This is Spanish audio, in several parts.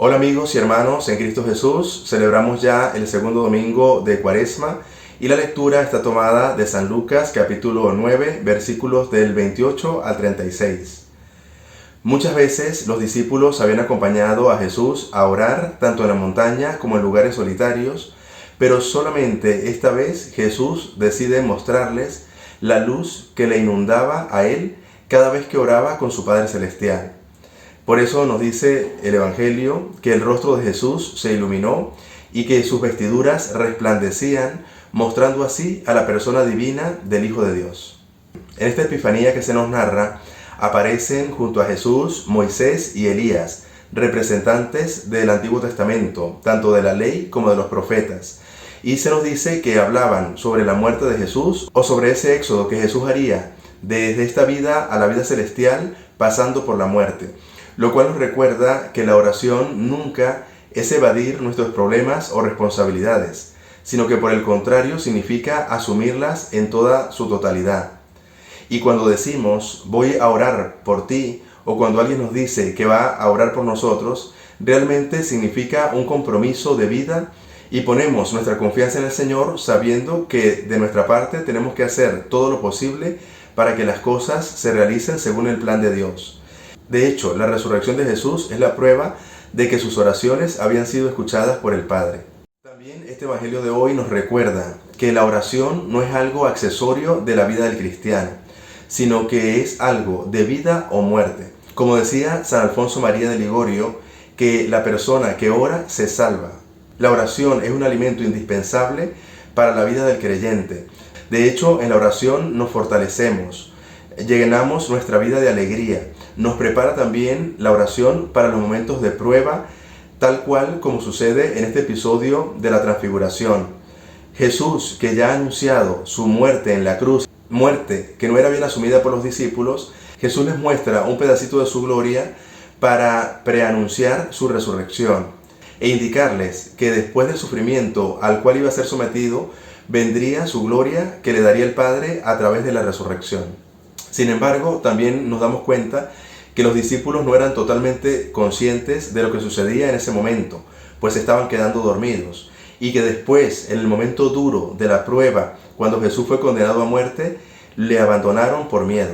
Hola amigos y hermanos en Cristo Jesús, celebramos ya el segundo domingo de Cuaresma y la lectura está tomada de San Lucas capítulo 9 versículos del 28 al 36. Muchas veces los discípulos habían acompañado a Jesús a orar tanto en la montaña como en lugares solitarios, pero solamente esta vez Jesús decide mostrarles la luz que le inundaba a él cada vez que oraba con su Padre Celestial. Por eso nos dice el Evangelio que el rostro de Jesús se iluminó y que sus vestiduras resplandecían, mostrando así a la persona divina del Hijo de Dios. En esta epifanía que se nos narra, aparecen junto a Jesús Moisés y Elías, representantes del Antiguo Testamento, tanto de la ley como de los profetas. Y se nos dice que hablaban sobre la muerte de Jesús o sobre ese éxodo que Jesús haría desde esta vida a la vida celestial, pasando por la muerte. Lo cual nos recuerda que la oración nunca es evadir nuestros problemas o responsabilidades, sino que por el contrario significa asumirlas en toda su totalidad. Y cuando decimos voy a orar por ti, o cuando alguien nos dice que va a orar por nosotros, realmente significa un compromiso de vida y ponemos nuestra confianza en el Señor sabiendo que de nuestra parte tenemos que hacer todo lo posible para que las cosas se realicen según el plan de Dios. De hecho, la resurrección de Jesús es la prueba de que sus oraciones habían sido escuchadas por el Padre. También este Evangelio de hoy nos recuerda que la oración no es algo accesorio de la vida del cristiano, sino que es algo de vida o muerte. Como decía San Alfonso María de Ligorio, que la persona que ora se salva. La oración es un alimento indispensable para la vida del creyente. De hecho, en la oración nos fortalecemos, llenamos nuestra vida de alegría. Nos prepara también la oración para los momentos de prueba, tal cual como sucede en este episodio de la Transfiguración. Jesús, que ya ha anunciado su muerte en la cruz, muerte que no era bien asumida por los discípulos, Jesús les muestra un pedacito de su gloria para preanunciar su resurrección e indicarles que después del sufrimiento al cual iba a ser sometido, vendría su gloria que le daría el Padre a través de la resurrección. Sin embargo, también nos damos cuenta que los discípulos no eran totalmente conscientes de lo que sucedía en ese momento, pues estaban quedando dormidos, y que después, en el momento duro de la prueba, cuando Jesús fue condenado a muerte, le abandonaron por miedo.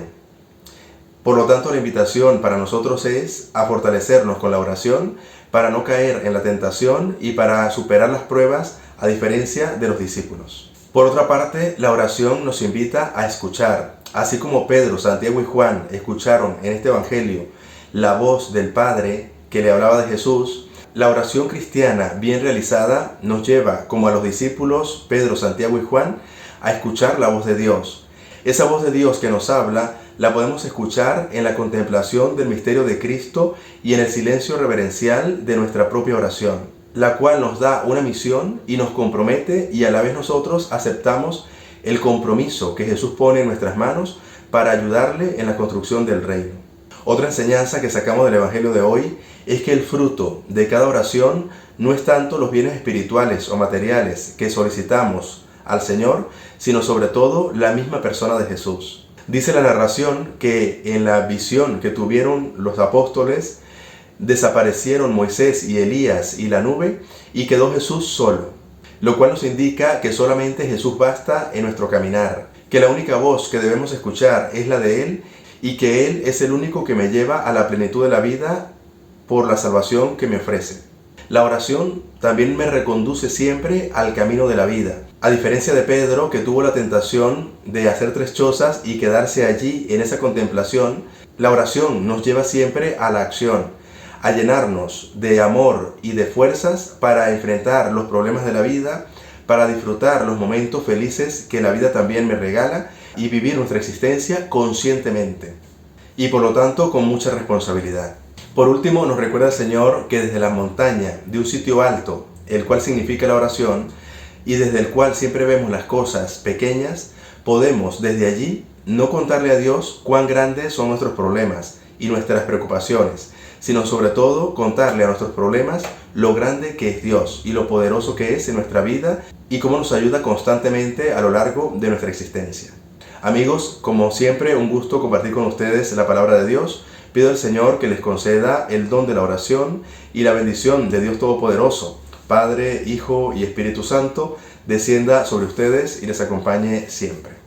Por lo tanto, la invitación para nosotros es a fortalecernos con la oración para no caer en la tentación y para superar las pruebas, a diferencia de los discípulos. Por otra parte, la oración nos invita a escuchar. Así como Pedro, Santiago y Juan escucharon en este Evangelio la voz del Padre que le hablaba de Jesús, la oración cristiana bien realizada nos lleva, como a los discípulos Pedro, Santiago y Juan, a escuchar la voz de Dios. Esa voz de Dios que nos habla la podemos escuchar en la contemplación del misterio de Cristo y en el silencio reverencial de nuestra propia oración, la cual nos da una misión y nos compromete, y a la vez nosotros aceptamos el compromiso que Jesús pone en nuestras manos para ayudarle en la construcción del reino. Otra enseñanza que sacamos del Evangelio de hoy es que el fruto de cada oración no es tanto los bienes espirituales o materiales que solicitamos al Señor, sino sobre todo la misma persona de Jesús. Dice la narración que en la visión que tuvieron los apóstoles, desaparecieron Moisés y Elías y la nube y quedó Jesús solo. Lo cual nos indica que solamente Jesús basta en nuestro caminar, que la única voz que debemos escuchar es la de Él y que Él es el único que me lleva a la plenitud de la vida por la salvación que me ofrece. La oración también me reconduce siempre al camino de la vida. A diferencia de Pedro, que tuvo la tentación de hacer 3 chozas y quedarse allí en esa contemplación, la oración nos lleva siempre a la acción, a llenarnos de amor y de fuerzas para enfrentar los problemas de la vida, para disfrutar los momentos felices que la vida también me regala y vivir nuestra existencia conscientemente y por lo tanto con mucha responsabilidad. Por último, nos recuerda el Señor que desde la montaña de un sitio alto, el cual significa la oración, y desde el cual siempre vemos las cosas pequeñas, podemos desde allí no contarle a Dios cuán grandes son nuestros problemas y nuestras preocupaciones, sino sobre todo contarle a nuestros problemas lo grande que es Dios y lo poderoso que es en nuestra vida y cómo nos ayuda constantemente a lo largo de nuestra existencia. Amigos, como siempre, un gusto compartir con ustedes la palabra de Dios. Pido al Señor que les conceda el don de la oración y la bendición de Dios Todopoderoso, Padre, Hijo y Espíritu Santo, descienda sobre ustedes y les acompañe siempre.